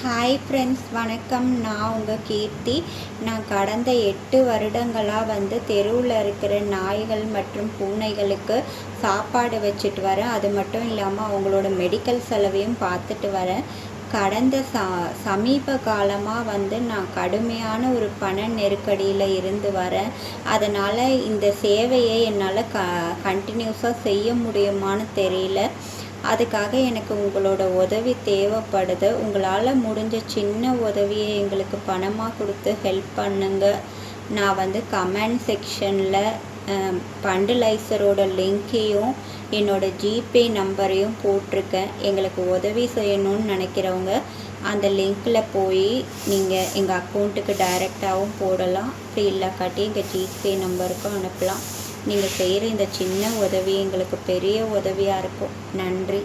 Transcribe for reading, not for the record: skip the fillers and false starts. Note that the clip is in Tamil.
ஹாய் ஃப்ரெண்ட்ஸ், வணக்கம். நான் உங்கள் கீர்த்தி. நான் கடந்த 8 வருடங்களாக தெருவில் இருக்கிற நாய்கள் மற்றும் பூனைகளுக்கு சாப்பாடு வச்சுட்டு வரேன். அது மட்டும் இல்லாமல் அவங்களோட மெடிக்கல் செலவையும் பார்த்துட்டு வரேன். கடந்த சமீப காலமாக நான் கடுமையான ஒரு பண நெருக்கடியில் இருந்து வரேன். அதனால் இந்த சேவையை என்னால் கண்டினியூஸாக செய்ய முடியுமான்னு தெரியல. அதுக்காக எனக்கு உங்களோட உதவி தேவைப்படுது. உங்களால் முடிஞ்ச சின்ன உதவியை எங்களுக்கு பணமாக கொடுத்து ஹெல்ப் பண்ணுங்க. நான் கமெண்ட் செக்ஷனில் பண்டலைசரோட லிங்க்கையும் என்னோடய ஜிபே நம்பரையும் போட்டிருக்கேன். எங்களுக்கு உதவி செய்யணும்னு நினைக்கிறவங்க அந்த லிங்க்கில் போய் நீங்கள் எங்கள் அக்கௌண்ட்டுக்கு டைரெக்டாகவும் போடலாம். அப்படி இல்லாக்காட்டி எங்கள் ஜிபே நம்பருக்கும் அனுப்பலாம். நீங்கள் செய்கிற இந்த சின்ன உதவி எங்களுக்கு பெரிய உதவியாக இருக்கும். நன்றி.